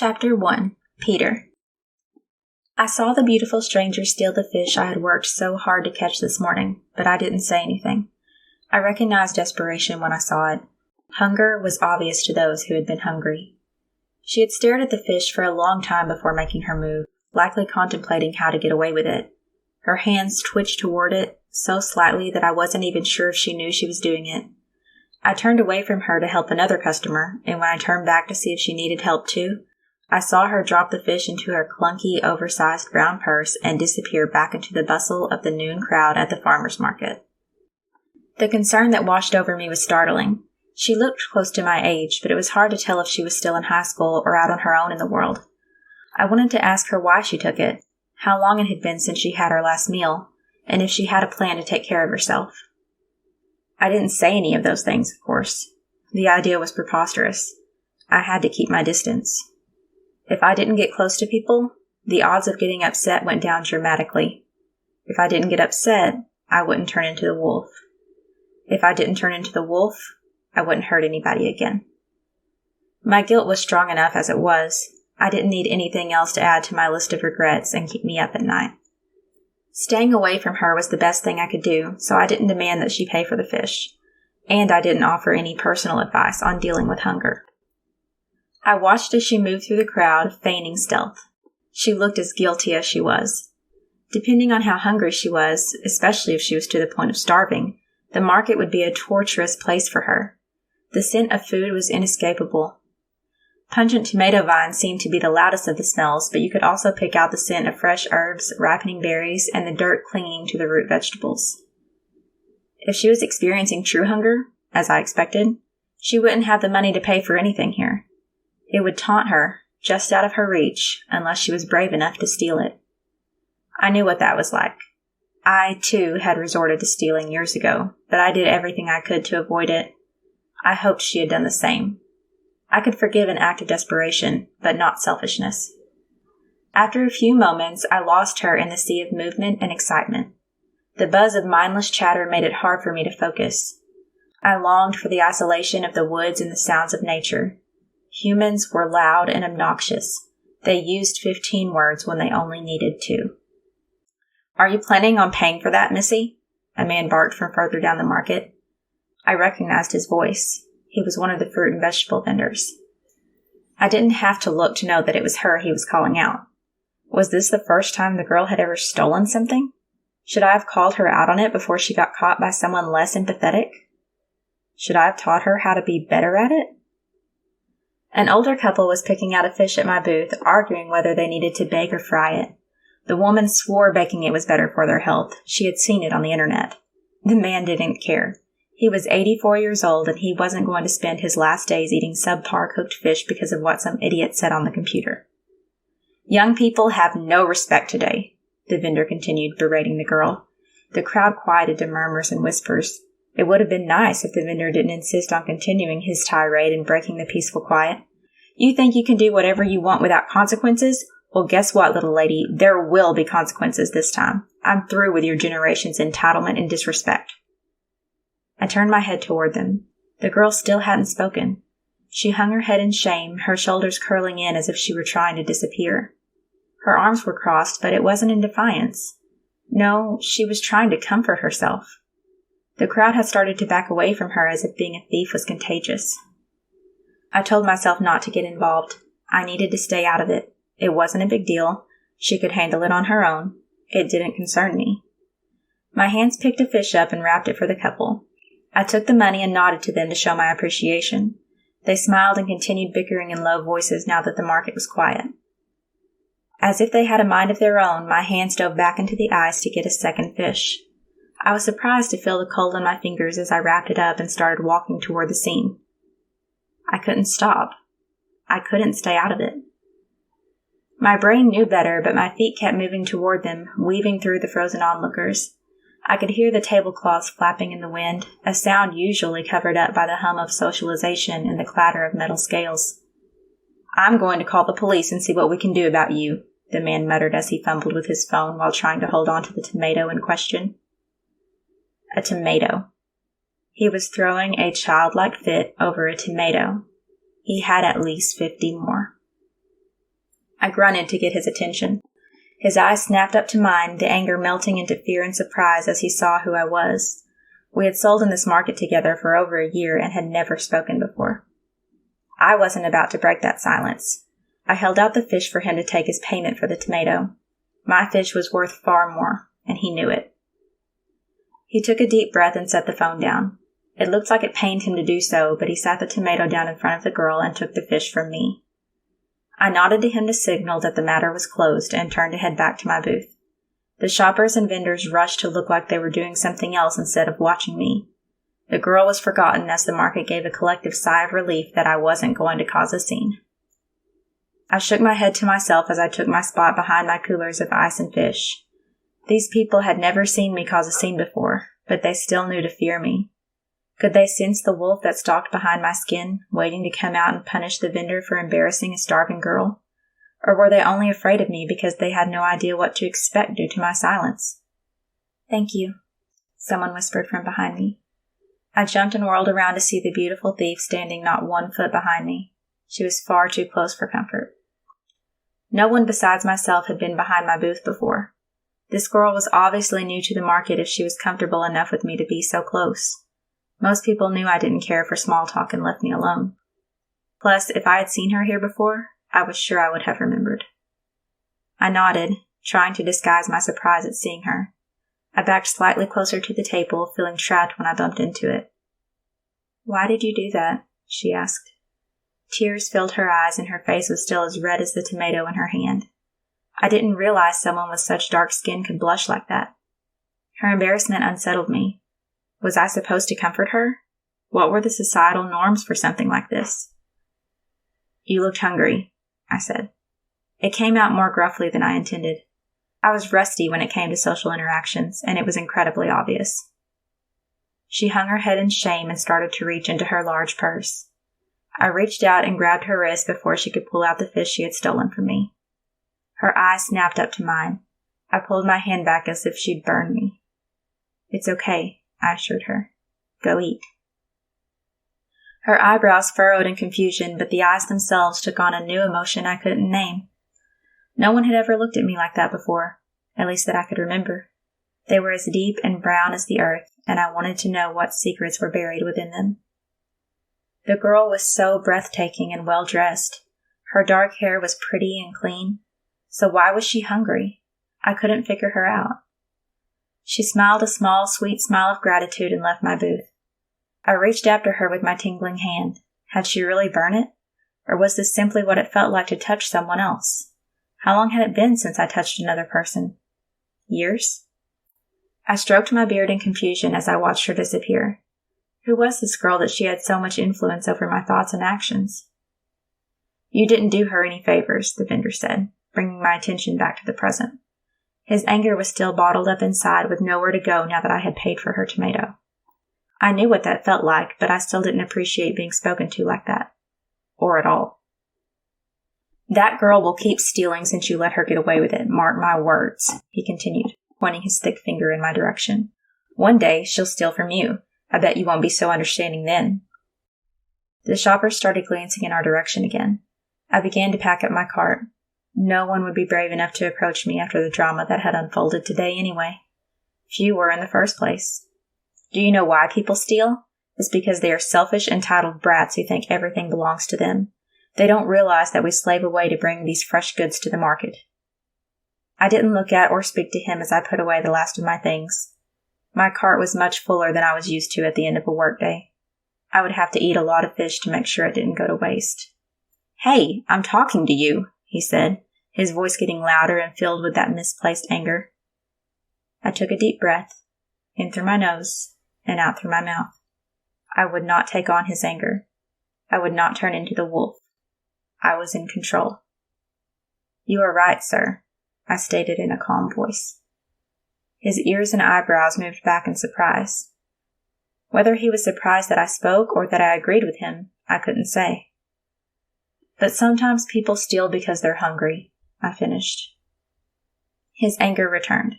Chapter 1. Peter. I saw the beautiful stranger steal the fish I had worked so hard to catch this morning, but I didn't say anything. I recognized desperation when I saw it. Hunger was obvious to those who had been hungry. She had stared at the fish for a long time before making her move, likely contemplating how to get away with it. Her hands twitched toward it, so slightly that I wasn't even sure if she knew she was doing it. I turned away from her to help another customer, and when I turned back to see if she needed help too, I saw her drop the fish into her clunky, oversized brown purse and disappear back into the bustle of the noon crowd at the farmer's market. The concern that washed over me was startling. She looked close to my age, but it was hard to tell if she was still in high school or out on her own in the world. I wanted to ask her why she took it, how long it had been since she had her last meal, and if she had a plan to take care of herself. I didn't say any of those things, of course. The idea was preposterous. I had to keep my distance. If I didn't get close to people, the odds of getting upset went down dramatically. If I didn't get upset, I wouldn't turn into the wolf. If I didn't turn into the wolf, I wouldn't hurt anybody again. My guilt was strong enough as it was. I didn't need anything else to add to my list of regrets and keep me up at night. Staying away from her was the best thing I could do, so I didn't demand that she pay for the fish. And I didn't offer any personal advice on dealing with hunger. I watched as she moved through the crowd, feigning stealth. She looked as guilty as she was. Depending on how hungry she was, especially if she was to the point of starving, the market would be a torturous place for her. The scent of food was inescapable. Pungent tomato vines seemed to be the loudest of the smells, but you could also pick out the scent of fresh herbs, ripening berries, and the dirt clinging to the root vegetables. If she was experiencing true hunger, as I expected, she wouldn't have the money to pay for anything here. It would taunt her, just out of her reach, unless she was brave enough to steal it. I knew what that was like. I, too, had resorted to stealing years ago, but I did everything I could to avoid it. I hoped she had done the same. I could forgive an act of desperation, but not selfishness. After a few moments, I lost her in the sea of movement and excitement. The buzz of mindless chatter made it hard for me to focus. I longed for the isolation of the woods and the sounds of nature. Humans were loud and obnoxious. They used 15 words when they only needed 2. "Are you planning on paying for that, Missy?" a man barked from further down the market. I recognized his voice. He was one of the fruit and vegetable vendors. I didn't have to look to know that it was her he was calling out. Was this the first time the girl had ever stolen something? Should I have called her out on it before she got caught by someone less empathetic? Should I have taught her how to be better at it? An older couple was picking out a fish at my booth, arguing whether they needed to bake or fry it. The woman swore baking it was better for their health. She had seen it on the internet. The man didn't care. He was 84 years old, and he wasn't going to spend his last days eating subpar cooked fish because of what some idiot said on the computer. "Young people have no respect today," the vendor continued, berating the girl. The crowd quieted to murmurs and whispers. It would have been nice if the vendor didn't insist on continuing his tirade and breaking the peaceful quiet. "You think you can do whatever you want without consequences? Well, guess what, little lady? There will be consequences this time. I'm through with your generation's entitlement and disrespect." I turned my head toward them. The girl still hadn't spoken. She hung her head in shame, her shoulders curling in as if she were trying to disappear. Her arms were crossed, but it wasn't in defiance. No, she was trying to comfort herself. The crowd had started to back away from her as if being a thief was contagious. I told myself not to get involved. I needed to stay out of it. It wasn't a big deal. She could handle it on her own. It didn't concern me. My hands picked a fish up and wrapped it for the couple. I took the money and nodded to them to show my appreciation. They smiled and continued bickering in low voices now that the market was quiet. As if they had a mind of their own, my hands dove back into the ice to get a second fish. I was surprised to feel the cold on my fingers as I wrapped it up and started walking toward the scene. I couldn't stop. I couldn't stay out of it. My brain knew better, but my feet kept moving toward them, weaving through the frozen onlookers. I could hear the tablecloths flapping in the wind, a sound usually covered up by the hum of socialization and the clatter of metal scales. "I'm going to call the police and see what we can do about you," the man muttered as he fumbled with his phone while trying to hold on to the tomato in question. A tomato. He was throwing a childlike fit over a tomato. He had at least 50 more. I grunted to get his attention. His eyes snapped up to mine, the anger melting into fear and surprise as he saw who I was. We had sold in this market together for over a year and had never spoken before. I wasn't about to break that silence. I held out the fish for him to take as payment for the tomato. My fish was worth far more, and he knew it. He took a deep breath and set the phone down. It looked like it pained him to do so, but he sat the tomato down in front of the girl and took the fish from me. I nodded to him to signal that the matter was closed and turned to head back to my booth. The shoppers and vendors rushed to look like they were doing something else instead of watching me. The girl was forgotten as the market gave a collective sigh of relief that I wasn't going to cause a scene. I shook my head to myself as I took my spot behind my coolers of ice and fish. These people had never seen me cause a scene before, but they still knew to fear me. Could they sense the wolf that stalked behind my skin, waiting to come out and punish the vendor for embarrassing a starving girl? Or were they only afraid of me because they had no idea what to expect due to my silence? "Thank you," someone whispered from behind me. I jumped and whirled around to see the beautiful thief standing not 1 foot behind me. She was far too close for comfort. No one besides myself had been behind my booth before. This girl was obviously new to the market if she was comfortable enough with me to be so close. Most people knew I didn't care for small talk and left me alone. Plus, if I had seen her here before, I was sure I would have remembered. I nodded, trying to disguise my surprise at seeing her. I backed slightly closer to the table, feeling trapped when I bumped into it. "Why did you do that?" she asked. Tears filled her eyes and her face was still as red as the tomato in her hand. I didn't realize someone with such dark skin could blush like that. Her embarrassment unsettled me. Was I supposed to comfort her? What were the societal norms for something like this? "You looked hungry," I said. It came out more gruffly than I intended. I was rusty when it came to social interactions, and it was incredibly obvious. She hung her head in shame and started to reach into her large purse. I reached out and grabbed her wrist before she could pull out the fish she had stolen from me. Her eyes snapped up to mine. I pulled my hand back as if she'd burn me. "It's okay," I assured her. "Go eat." Her eyebrows furrowed in confusion, but the eyes themselves took on a new emotion I couldn't name. No one had ever looked at me like that before, at least that I could remember. They were as deep and brown as the earth, and I wanted to know what secrets were buried within them. The girl was so breathtaking and well-dressed. Her dark hair was pretty and clean. So why was she hungry? I couldn't figure her out. She smiled a small, sweet smile of gratitude and left my booth. I reached after her with my tingling hand. Had she really burned it? Or was this simply what it felt like to touch someone else? How long had it been since I touched another person? Years? I stroked my beard in confusion as I watched her disappear. Who was this girl that she had so much influence over my thoughts and actions? "You didn't do her any favors," the vendor said, bringing my attention back to the present. His anger was still bottled up inside with nowhere to go now that I had paid for her tomato. I knew what that felt like, but I still didn't appreciate being spoken to like that. Or at all. "That girl will keep stealing since you let her get away with it, mark my words," he continued, pointing his thick finger in my direction. "One day she'll steal from you. I bet you won't be so understanding then." The shoppers started glancing in our direction again. I began to pack up my cart. No one would be brave enough to approach me after the drama that had unfolded today anyway. Few were in the first place. Do you know why people steal? It's because they are selfish, entitled brats who think everything belongs to them. They don't realize that we slave away to bring these fresh goods to the market. I didn't look at or speak to him as I put away the last of my things. My cart was much fuller than I was used to at the end of a workday. I would have to eat a lot of fish to make sure it didn't go to waste. "Hey, I'm talking to you," he said, his voice getting louder and filled with that misplaced anger. I took a deep breath, in through my nose and out through my mouth. I would not take on his anger. I would not turn into the wolf. I was in control. "You are right, sir," I stated in a calm voice. His ears and eyebrows moved back in surprise. Whether he was surprised that I spoke or that I agreed with him, I couldn't say. "But sometimes people steal because they're hungry," I finished. His anger returned.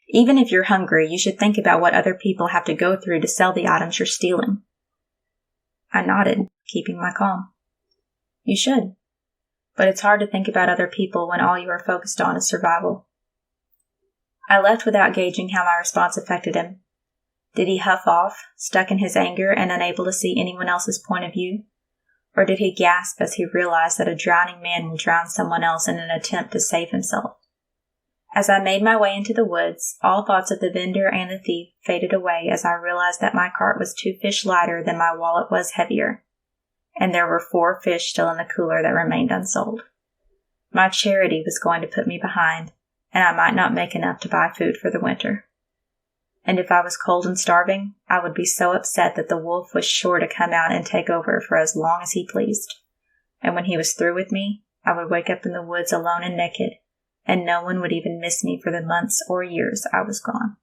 "Even if you're hungry, you should think about what other people have to go through to sell the items you're stealing." I nodded, keeping my calm. "You should." but it's hard to think about other people when all you are focused on is survival. I left without gauging how my response affected him. Did he huff off, stuck in his anger and unable to see anyone else's point of view? Or did he gasp as he realized that a drowning man will drown someone else in an attempt to save himself? As I made my way into the woods, all thoughts of the vendor and the thief faded away as I realized that my cart was 2 fish lighter than my wallet was heavier, and there were 4 fish still in the cooler that remained unsold. My charity was going to put me behind, and I might not make enough to buy food for the winter. And if I was cold and starving, I would be so upset that the wolf was sure to come out and take over for as long as he pleased. And when he was through with me, I would wake up in the woods alone and naked, and no one would even miss me for the months or years I was gone.